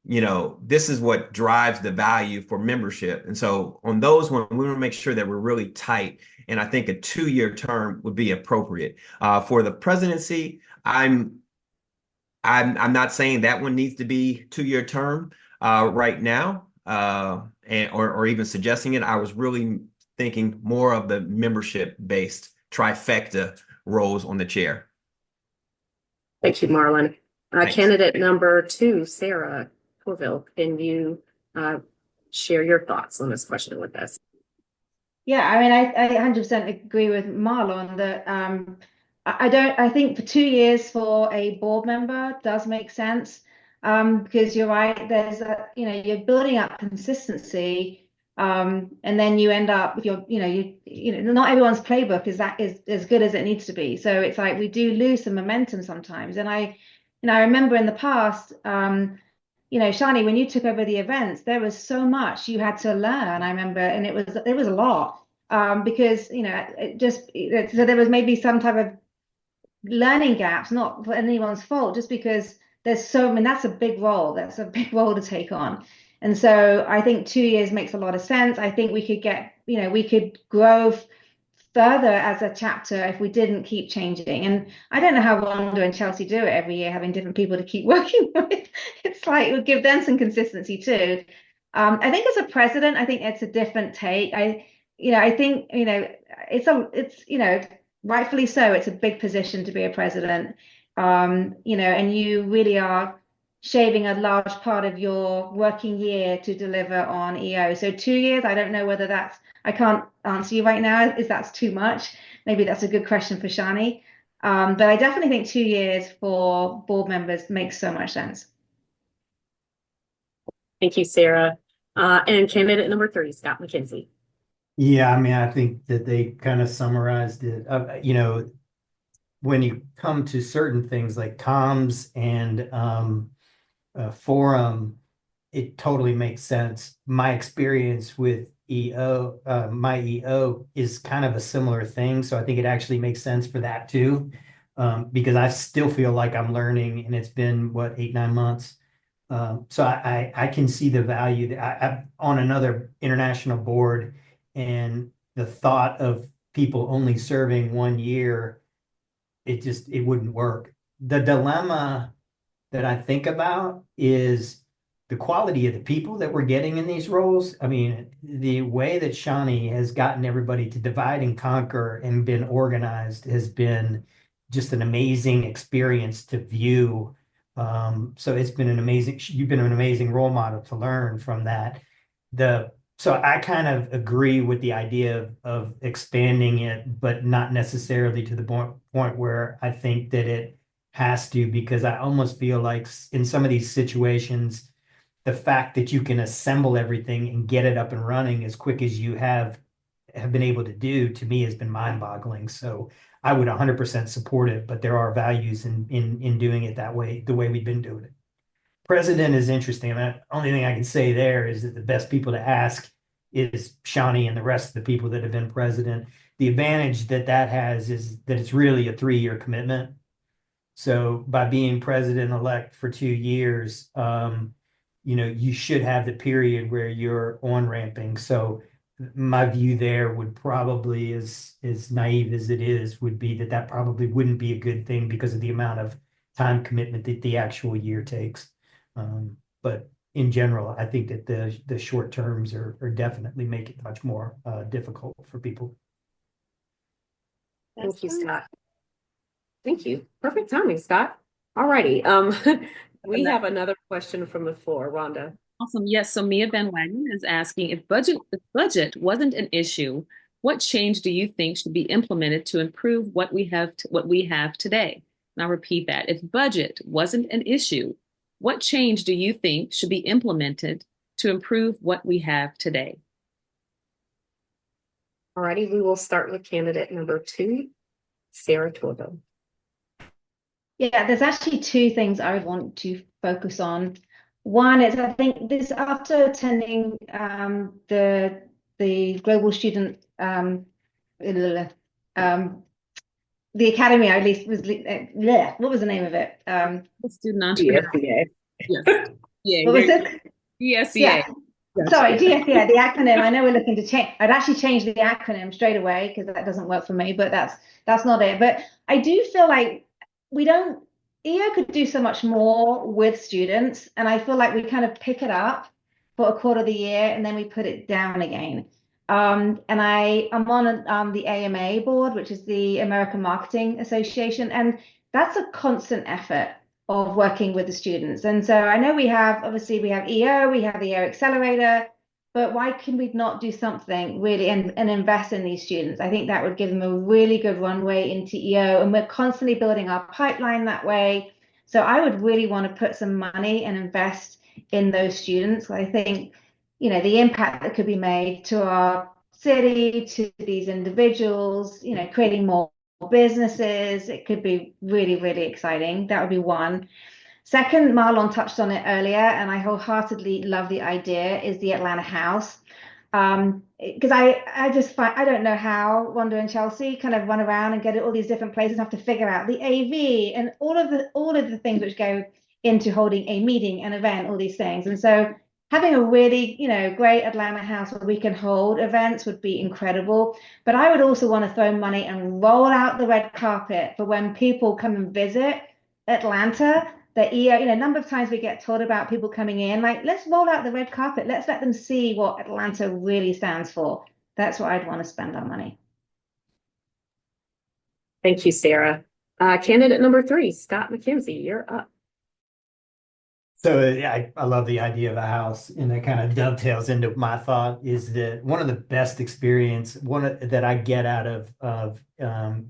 this is what drives the value for membership. And so on those ones, we want to make sure that we're really tight. And I think a 2-year term would be appropriate. For the presidency, I'm not saying that one needs to be 2-year term right now, or even suggesting it. I was really thinking more of the membership-based trifecta roles on the chair. Thank you, Marlon. Thanks. Candidate number 2, Sarah Torville, can you share your thoughts on this question with us? Yeah, I mean, I 100% agree with Marlon that I think for 2 years for a board member does make sense, because you're right, there's you're building up consistency, and then you end up with not everyone's playbook is as good as it needs to be. So it's like we do lose some momentum sometimes. And I remember in the past, Shani, when you took over the events, there was so much you had to learn. I remember, and it was a lot, because so there was maybe some type of learning gaps, not for anyone's fault, just because that's a big role. That's a big role to take on. And so I think 2 years makes a lot of sense. I think we could grow further as a chapter if we didn't keep changing. And I don't know how Wanda and Chelsea do it every year, having different people to keep working with. It's like it would give them some consistency too. I think as a president, I think it's a different take. I think it's rightfully so. It's a big position to be a president, and you really are shaving a large part of your working year to deliver on EO. So 2 years, I don't know whether I can't answer you right now if that's too much. Maybe that's a good question for Shani. But I definitely think 2 years for board members makes so much sense. Thank you, Sarah. And candidate number 3, Scott McKenzie. Yeah, I mean, I think that they kind of summarized it. When you come to certain things like comms and forum, it totally makes sense. My experience with my EO is kind of a similar thing. So I think it actually makes sense for that too, because I still feel like I'm learning, and it's been 8-9 months. So I can see the value that I'm on another international board, and the thought of people only serving 1 year, it wouldn't work. The dilemma that I think about is the quality of the people that we're getting in these roles. I mean, the way that Shani has gotten everybody to divide and conquer and been organized has been just an amazing experience to view. So you've been an amazing role model to learn from that. So I kind of agree with the idea of expanding it, but not necessarily to the point where I think that it has to, because I almost feel like in some of these situations, the fact that you can assemble everything and get it up and running as quick as you have been able to do, to me, has been mind-boggling. So I would 100% support it, but there are values in doing it that way, the way we've been doing it. President is interesting. The only thing I can say there is that the best people to ask is Shani and the rest of the people that have been president. The advantage that has is that it's really a 3-year commitment. So by being president-elect for 2 years, you should have the period where you're on-ramping. So my view there would probably, as naive as it is, would be that probably wouldn't be a good thing because of the amount of time commitment that the actual year takes. But in general, I think that the short terms are definitely make it much more difficult for people. Thank you, Scott. Thank you. Perfect timing, Scott. All righty. We have another question from the floor. Rhonda. Awesome. Yes. So Mia Van Wagen is asking, if budget wasn't an issue, what change do you think should be implemented to improve what we have today? And I'll repeat that. If budget wasn't an issue, what change do you think should be implemented to improve what we have today? Alrighty, we will start with candidate number 2, Sarah Torville. Yeah, there's actually two things I would want to focus on. One is I think this after attending the global student the academy, at least was what was the name of it? Student entrepreneur. GSEA. Yes. Yeah. What was it? GSEA. Yeah. Sorry, GSEA, the acronym. I know we're looking to change. I'd actually change the acronym straight away because that doesn't work for me, but that's not it. But I do feel like EO could do so much more with students, and I feel like we kind of pick it up for a quarter of the year and then we put it down again. And I'm on the AMA board, which is the American Marketing Association, and that's a constant effort of working with the students. And so I know we have EO, we have the EO Accelerator, but why can we not do something really and invest in these students? I think that would give them a really good runway into EO, and we're constantly building our pipeline that way. So I would really want to put some money and invest in those students. I think, the impact that could be made to our city, to these individuals, creating more businesses, it could be really, really exciting. That would be one. Second, Marlon touched on it earlier, and I wholeheartedly love the idea, is the Atlanta House. Because I just find, I don't know how Wanda and Chelsea kind of run around and get at all these different places, have to figure out the AV and all of the things which go into holding a meeting, an event, all these things. And so having a really, great Atlanta House where we can hold events would be incredible. But I would also want to throw money and roll out the red carpet for when people come and visit Atlanta. The EO, number of times we get told about people coming in, like, let's roll out the red carpet. Let's let them see what Atlanta really stands for. That's what I'd want to spend our money. Thank you, Sarah. Candidate number 3, Scott McKenzie, you're up. So yeah, I love the idea of a house, and that kind of dovetails into my thought is that one of the best experience, that I get out of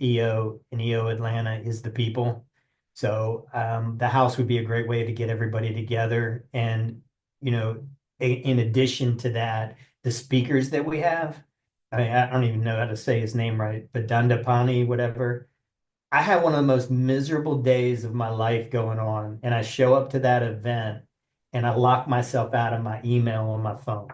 EO and EO Atlanta is the people. So the house would be a great way to get everybody together. And, in addition to that, the speakers that we have, I don't even know how to say his name right, but Dandapani, whatever. I had one of the most miserable days of my life going on, and I show up to that event and I lock myself out of my email on my phone.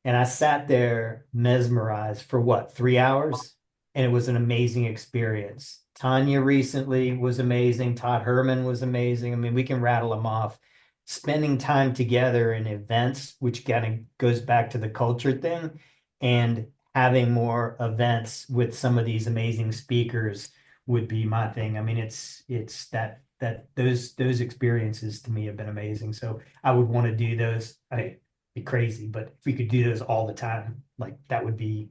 And I sat there mesmerized for 3 hours? And it was an amazing experience. Tanya recently was amazing. Todd Herman was amazing. I mean, we can rattle them off. Spending time together in events, which kind of goes back to the culture thing, and having more events with some of these amazing speakers would be my thing. I mean, it's those experiences to me have been amazing. So I would want to do those. I'd be crazy, but if we could do those all the time, like that would be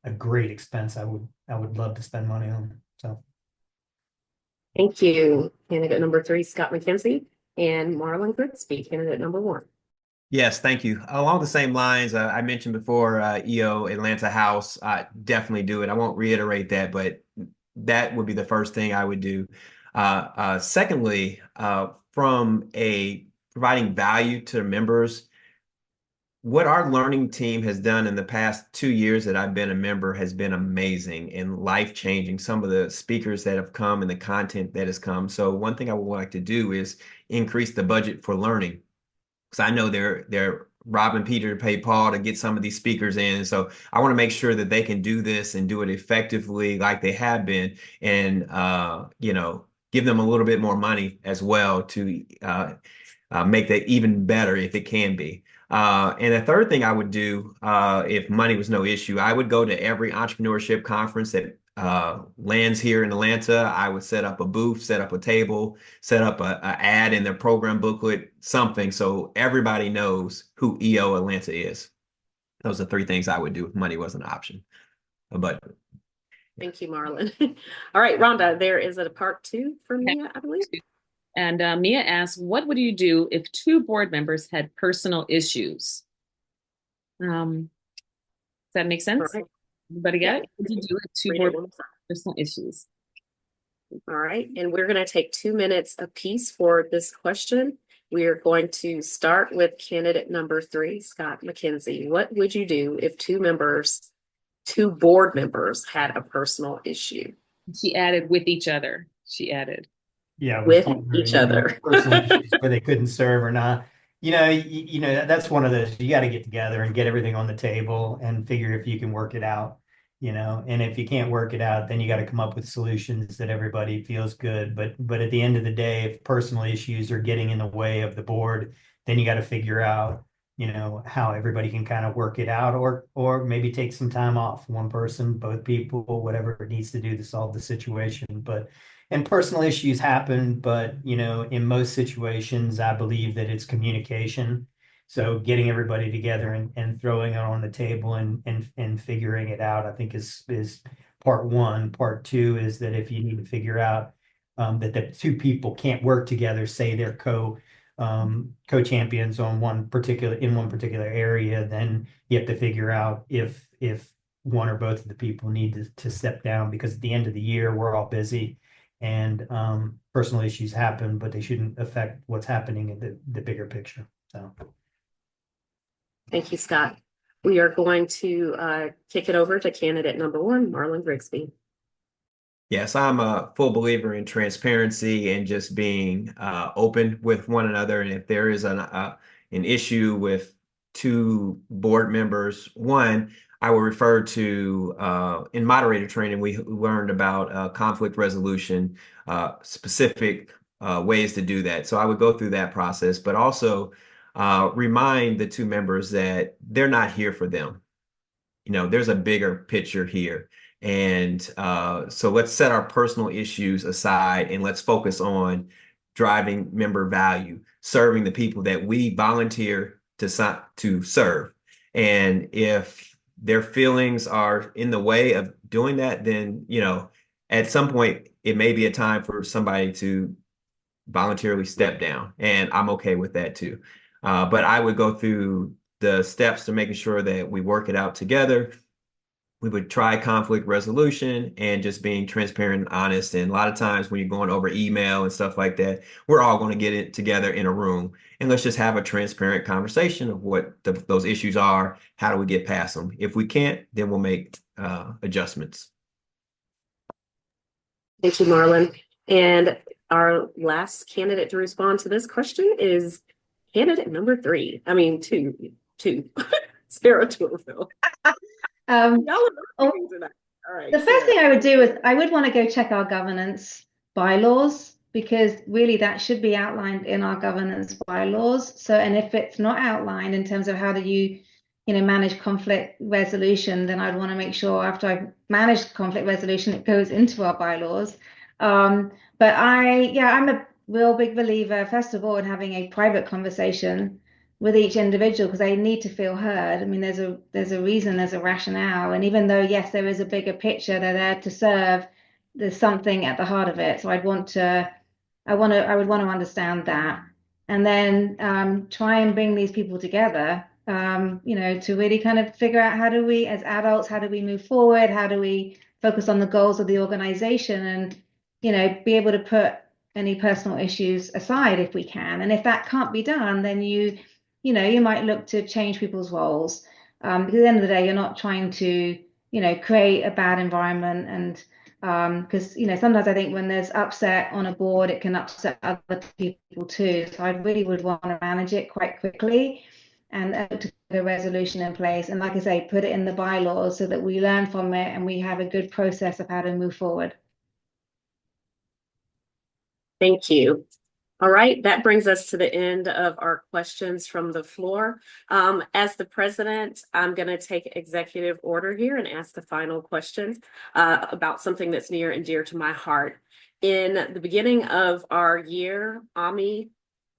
a great expense. I would love to spend money on. So Thank you. Candidate number 3, Scott McKenzie, and Marlon Grigsby, candidate number 1. Yes, thank you. Along the same lines, I mentioned before, EO Atlanta House, definitely do it. I won't reiterate that, but that would be the first thing I would do. Secondly, from providing value to members, what our learning team has done in the past 2 years that I've been a member has been amazing and life-changing. Some of the speakers that have come and the content that has come. So one thing I would like to do is increase the budget for learning, because I know they're robbing Peter to pay Paul to get some of these speakers in. So I want to make sure that they can do this and do it effectively like they have been, and give them a little bit more money as well to make that even better if it can be. And the third thing I would do, if money was no issue, I would go to every entrepreneurship conference that lands here in Atlanta. I would set up a booth, set up a table, set up a ad in their program booklet, something so everybody knows who EO Atlanta is. Those are 3 things I would do if money wasn't an option. But Thank you, Marlon. All right, Rhonda, there is a part 2 for Mia, I believe. And Mia asks, what would you do if 2 board members had personal issues? Does that make sense? Right. Everybody got it? What would you do if 2 board members had personal issues? All right, and we're going to take 2 minutes apiece for this question. We are going to start with candidate number 3, Scott McKenzie. What would you do if two board members had a personal issue? She added with each other. She added. Yeah, With partner, each other. personal issues where they couldn't serve or not. That's one of those, you got to get together and get everything on the table and figure if you can work it out, and if you can't work it out, then you got to come up with solutions that everybody feels good. But at the end of the day, if personal issues are getting in the way of the board, then you got to figure out, how everybody can kind of work it out, or maybe take some time off, one person, both people, whatever it needs to do to solve the situation. And personal issues happen, but in most situations, I believe that it's communication. So getting everybody together and throwing it on the table and figuring it out, I think is part one. Part two is that if you need to figure out that the two people can't work together, say they're co-champions in one particular area, then you have to figure out if one or both of the people need to step down, because at the end of the year, we're all busy. And personal issues happen, but they shouldn't affect what's happening in the bigger picture. So, Thank you, Scott. We are going to kick it over to candidate number 1, Marlon Grigsby. Yes, I'm a full believer in transparency and just being open with one another. And if there is an issue with two board members, one, I will refer to, in moderator training, we learned about conflict resolution, specific ways to do that. So I would go through that process, but also remind the two members that they're not here for them. There's a bigger picture here. And so let's set our personal issues aside and let's focus on driving member value, serving the people that we volunteer to serve. And if their feelings are in the way of doing that, then, at some point, it may be a time for somebody to voluntarily step down. And I'm okay with that too. But I would go through the steps to making sure that we work it out together. We would try conflict resolution and just being transparent and honest. And a lot of times when you're going over email and stuff like that, we're all going to get it together in a room and let's just have a transparent conversation of what those issues are. How do we get past them? If we can't, then we'll make adjustments. Thank you, Marlon. And our last candidate to respond to this question is candidate number 3. I mean, two, Sarah Tourville. The first thing I would do is I would want to go check our governance bylaws, because really that should be outlined in our governance bylaws. So, and if it's not outlined in terms of how do you manage conflict resolution, then I'd want to make sure after I've managed conflict resolution, it goes into our bylaws. But I'm a real big believer, first of all, in having a private conversation with each individual, because they need to feel heard. I mean, there's a reason, there's a rationale. And even though, yes, there is a bigger picture, they're there to serve, there's something at the heart of it. So I would want to understand that. And then try and bring these people together, to really kind of figure out how do we, as adults, how do we move forward? How do we focus on the goals of the organization and, be able to put any personal issues aside if we can. And if that can't be done, then you might look to change people's roles. Because at the end of the day, you're not trying to, create a bad environment. And because, sometimes I think when there's upset on a board, it can upset other people too. So I really would want to manage it quite quickly and to put a resolution in place. And like I say, put it in the bylaws so that we learn from it and we have a good process of how to move forward. Thank you. All right, that brings us to the end of our questions from the floor. As the president, I'm going to take executive order here and ask the final question about something that's near and dear to my heart. In the beginning of our year, Ami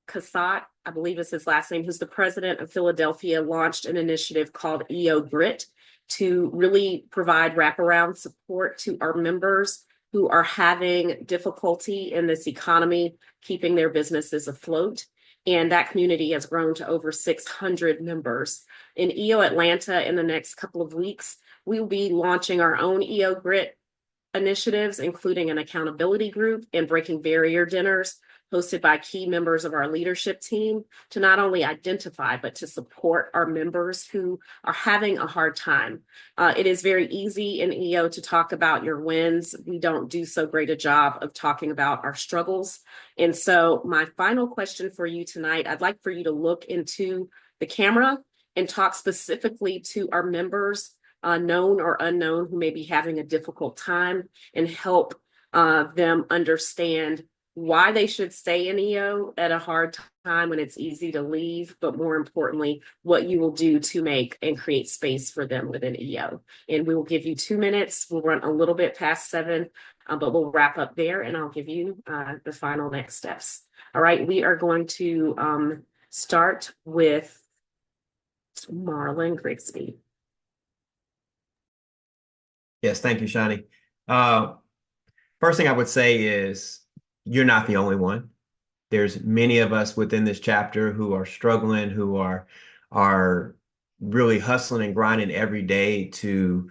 Kassat, I believe is his last name, who's the president of Philadelphia, launched an initiative called EO Grit to really provide wraparound support to our members who are having difficulty in this economy, keeping their businesses afloat. And that community has grown to over 600 members. In EO Atlanta, in the next couple of weeks, we will be launching our own EO Grit initiatives, including an accountability group and breaking barrier dinners hosted by key members of our leadership team to not only identify, but to support our members who are having a hard time. It is very easy in EO to talk about your wins. We don't do so great a job of talking about our struggles. And so my final question for you tonight, I'd like for you to look into the camera and talk specifically to our members, known or unknown, who may be having a difficult time, and help them understand why they should stay in EO at a hard time when it's easy to leave, but more importantly, what you will do to make and create space for them within EO. And we will give you 2 minutes. We'll run a little bit past 7, but we'll wrap up there, and I'll give you the final next steps. All right, we are going to start with Marlon Grigsby. Yes, thank you, Shani. First thing I would say is you're not the only one. There's many of us within this chapter who are struggling, who are really hustling and grinding every day to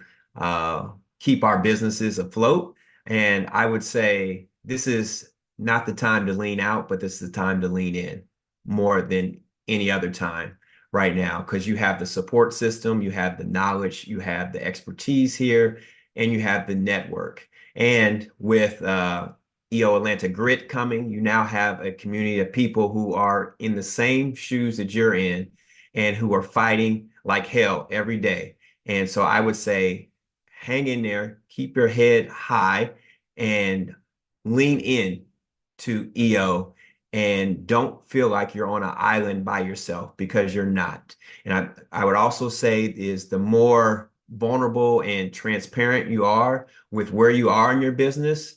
keep our businesses afloat. And I would say this is not the time to lean out, but this is the time to lean in more than any other time right now, because you have the support system, you have the knowledge, you have the expertise here, and you have the network. And with EO Atlanta Grit coming, you now have a community of people who are in the same shoes that you're in and who are fighting like hell every day. And so I would say, hang in there, keep your head high, and lean in to EO, and don't feel like you're on an island by yourself, because you're not. And I would also say is the more vulnerable and transparent you are with where you are in your business,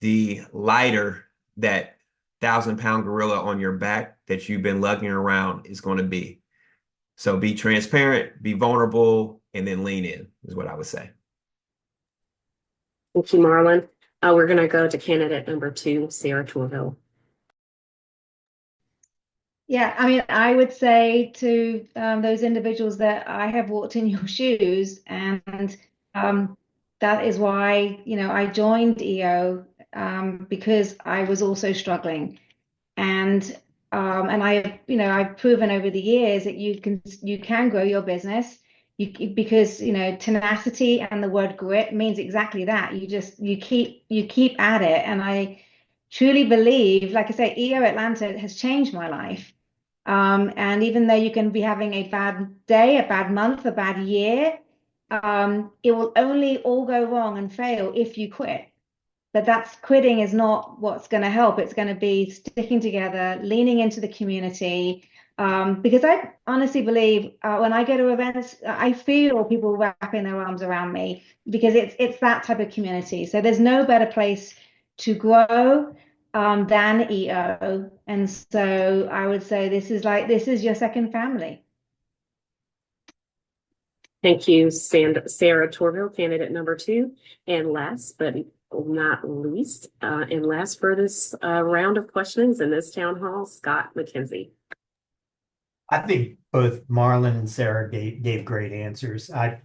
the lighter that 1,000-pound gorilla on your back that you've been lugging around is going to be. So be transparent, be vulnerable, and then lean in is what I would say. Thank you, Marlon. We're going to go to candidate number 2, Sarah Tourville. Yeah, I mean, I would say to those individuals that I have walked in your shoes, and that is why, I joined EO, because I was also struggling. And I've proven over the years that you can grow your business. Because tenacity and the word grit means exactly that. You keep at it. And I truly believe, like I say, EO Atlanta has changed my life. And even though you can be having a bad day, a bad month, a bad year, it will only all go wrong and fail if you quit. But quitting is not what's going to help. It's going to be sticking together, leaning into the community. Because I honestly believe when I go to events, I feel people wrapping their arms around me, because it's that type of community. So there's no better place to grow than EO. And so I would say this is your second family. Thank you, Sarah Tourville, candidate number 2. And last but not least, and last for this round of questions in this town hall, Scott McKenzie. I think both Marlon and Sarah gave great answers. I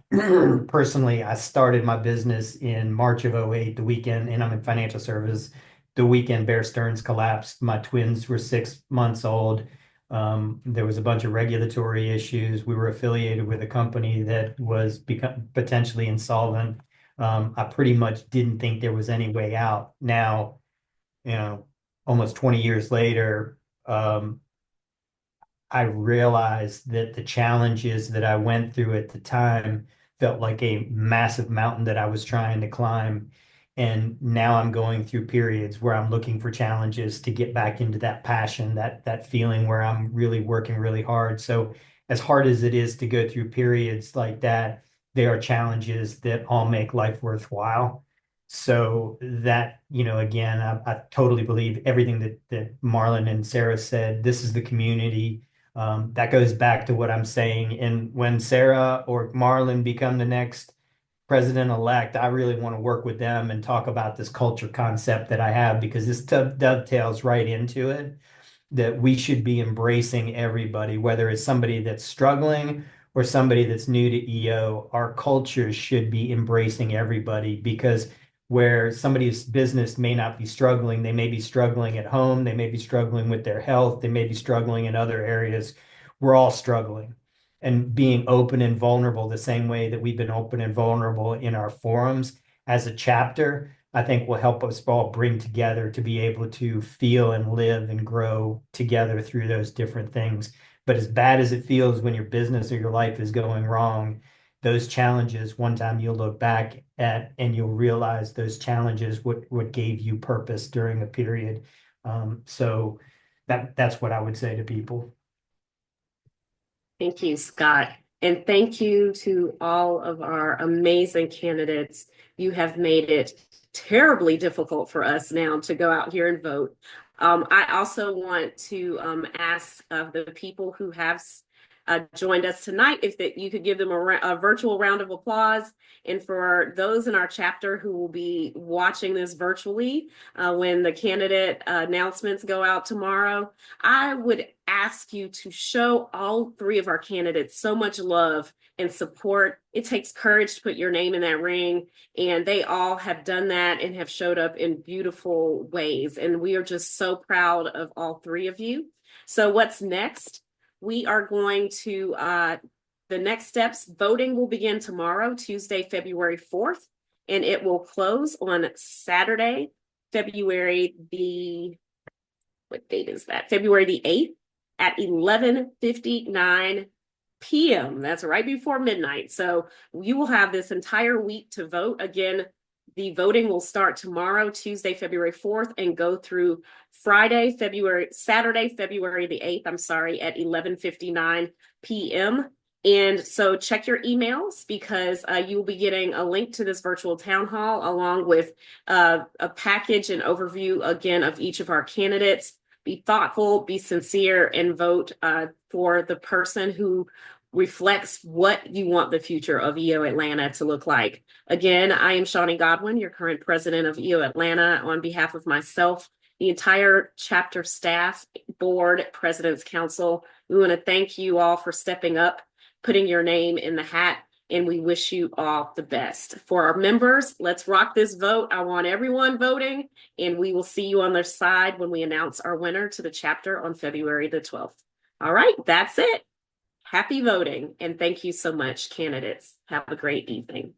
personally, I started my business in March of 08, the weekend, and I'm in financial services. The weekend Bear Stearns collapsed. My twins were 6 months old. There was a bunch of regulatory issues. We were affiliated with a company that was potentially insolvent. I pretty much didn't think there was any way out. Now, almost 20 years later, I realized that the challenges that I went through at the time felt like a massive mountain that I was trying to climb. And now I'm going through periods where I'm looking for challenges to get back into that passion, that feeling where I'm really working really hard. So as hard as it is to go through periods like that, there are challenges that all make life worthwhile. So that, again, I totally believe everything that Marlon and Sarah said. This is the community. That goes back to what I'm saying. And when Sarah or Marlon become the next president-elect, I really want to work with them and talk about this culture concept that I have, because this dovetails right into it, that we should be embracing everybody, whether it's somebody that's struggling or somebody that's new to EO. Our culture should be embracing everybody, because where somebody's business may not be struggling. They may be struggling at home. They may be struggling with their health. They may be struggling in other areas. We're all struggling. And being open and vulnerable the same way that we've been open and vulnerable in our forums as a chapter, I think will help us all bring together to be able to feel and live and grow together through those different things. But as bad as it feels when your business or your life is going wrong, those challenges, one time you'll look back at and you'll realize those challenges, what gave you purpose during a period. So that's what I would say to people. Thank you, Scott. And thank you to all of our amazing candidates. You have made it terribly difficult for us now to go out here and vote. I also want to ask of the people who have joined us tonight if that you could give them a virtual round of applause. And for those in our chapter who will be watching this virtually when the candidate announcements go out tomorrow, I would ask you to show all three of our candidates so much love and support. It takes courage to put your name in that ring, and they all have done that and have showed up in beautiful ways. And we are just so proud of all three of you. So what's next? We are going to, the next steps, voting will begin tomorrow, Tuesday, February 4th, and it will close on Saturday, February the, what date is that? February the 8th at 11:59 p.m. That's right before midnight. So you will have this entire week to vote. Again, the voting will start tomorrow, Tuesday, February 4th, and go through Saturday, February the 8th, at 11:59 p.m. And so check your emails because you will be getting a link to this virtual town hall along with a package and overview, again, of each of our candidates. Be thoughtful, be sincere, and vote for the person who reflects what you want the future of EO Atlanta to look like. Again, I am Shawnee Godwin, your current president of EO Atlanta. On behalf of myself, the entire chapter staff, board, president's council, we want to thank you all for stepping up, putting your name in the hat, and we wish you all the best. For our members, let's rock this vote. I want everyone voting, and we will see you on their side when we announce our winner to the chapter on February the 12th. All right, that's it. Happy voting, and thank you so much, candidates. Have a great evening.